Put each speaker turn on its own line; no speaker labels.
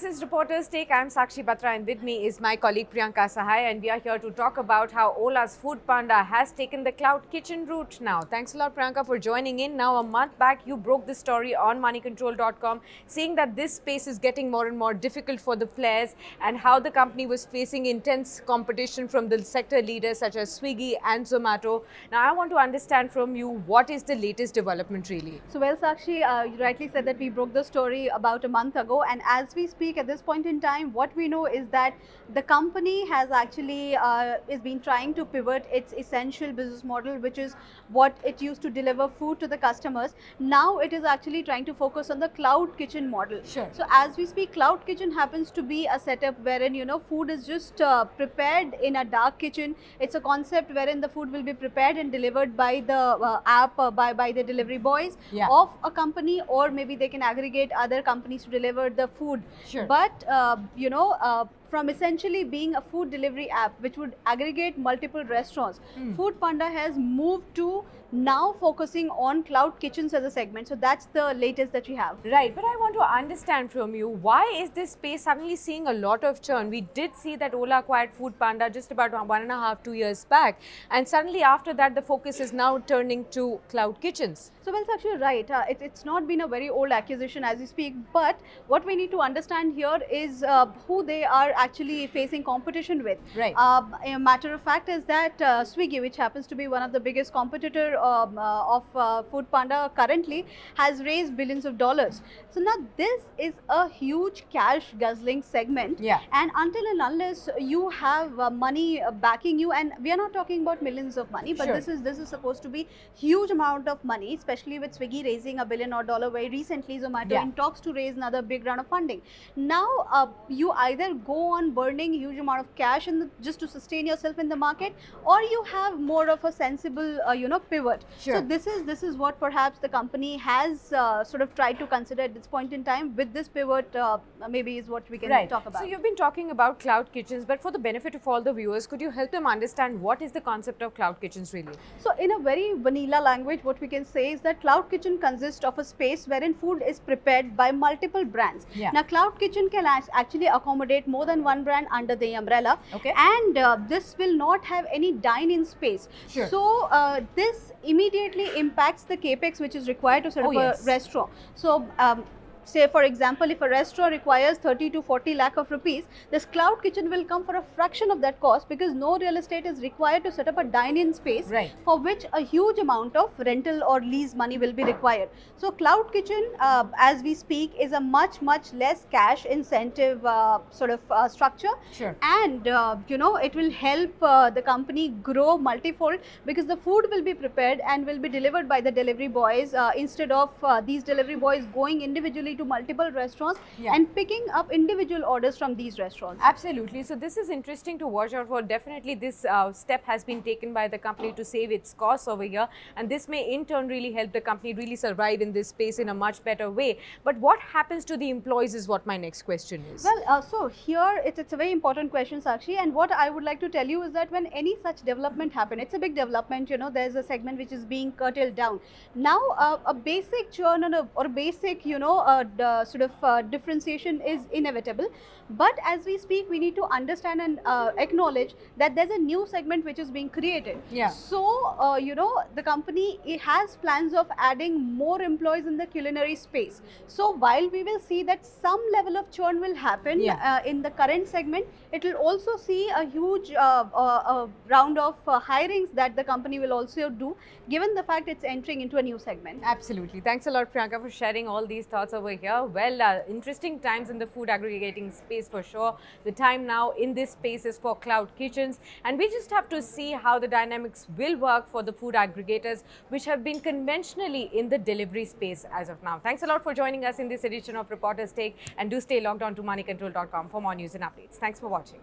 is Reporter's Take. I'm Sakshi Batra and with me is my colleague Priyanka Sahay, and we are here to talk about how Ola's Foodpanda has taken the cloud kitchen route now. Thanks a lot, Priyanka, for joining in. Now, a month back, you broke this story on Moneycontrol.com, saying that this space is getting more and more difficult for the players and how the company was facing intense competition from the sector leaders such as Swiggy and Zomato. Now, I want to understand from you, what is the latest development really?
So, well, Sakshi, you rightly said that we broke the story about a month ago, and as we speak at this point in time, what we know is that the company has actually is been trying to pivot its essential business model, which is what it used to deliver food to the customers. Now it is actually trying to focus on the cloud kitchen model.
Sure.
So as we speak, cloud kitchen happens to be a setup wherein food is just prepared in a dark kitchen. It's a concept wherein the food will be prepared and delivered by the app by the delivery boys of a company, or maybe they can aggregate other companies to deliver the food.
Sure.
But from essentially being a food delivery app which would aggregate multiple restaurants, Foodpanda has moved to now focusing on cloud kitchens as a segment. So that's the latest that we have.
Right, but I want to understand from you, why is this space suddenly seeing a lot of churn? We did see that Ola acquired Foodpanda just about 1.5 to 2 years back, and suddenly after that the focus is now turning to cloud kitchens.
So, well, Sakshi, you're right. It's not been a very old acquisition as we speak, but what we need to understand here is who they are actually facing competition with.
Right.
A matter of fact is that Swiggy, which happens to be one of the biggest competitor of Foodpanda currently, has raised billions of dollars. So now this is a huge cash guzzling segment.
Yeah.
And until and unless you have money backing you, and we are not talking about millions of money, but
Sure.
this is supposed to be huge amount of money, especially with Swiggy raising $1 billion very recently. Zomato in talks to raise another big round of funding. Now you either go on burning huge amount of cash just to sustain yourself in the market, or you have more of a sensible pivot.
Sure.
So this is what perhaps the company has sort of tried to consider at this point in time. With this pivot, maybe is what we can talk about.
So you've been talking about cloud kitchens, but for the benefit of all the viewers, could you help them understand what is the concept of cloud kitchens really?
So in a very vanilla language, what we can say is that cloud kitchen consists of a space wherein food is prepared by multiple brands.
Yeah.
Now cloud kitchen can actually accommodate more than one brand under the umbrella.
Okay.
And this will not have any dine-in space.
Sure.
So this immediately impacts the capex which is required to set up a restaurant. So say for example, if a restaurant requires 30 to 40 lakh of rupees, this cloud kitchen will come for a fraction of that cost, because no real estate is required to set up a dine-in space, for which a huge amount of rental or lease money will be required. So cloud kitchen as we speak is a much less cash incentive sort of structure.
Sure.
And it will help the company grow multifold, because the food will be prepared and will be delivered by the delivery boys instead of these delivery boys going individually to multiple restaurants and picking up individual orders from these restaurants.
Absolutely. So this is interesting to watch out for. Definitely this step has been taken by the company to save its costs over here, and this may in turn really help the company really survive in this space in a much better way. But what happens to the employees is what my next question is.
Well, so here it's a very important question, Sakshi, and what I would like to tell you is that when any such development happen, it's a big development, there's a segment which is being curtailed down. Now a basic churn or basic differentiation is inevitable, but as we speak we need to understand and acknowledge that there's a new segment which is being created. So the company has plans of adding more employees in the culinary space. So while we will see that some level of churn will happen in the current segment, it will also see a huge round of hirings that the company will also do, given the fact it's entering into a new segment.
Absolutely. Thanks a lot, Priyanka, for sharing all these thoughts over here. Well, interesting times in the food aggregating space for sure. The time now in this space is for cloud kitchens, and we just have to see how the dynamics will work for the food aggregators, which have been conventionally in the delivery space as of now. Thanks a lot for joining us in this edition of Reporter's Take, and do stay logged on to Moneycontrol.com for more news and updates. Thanks for watching.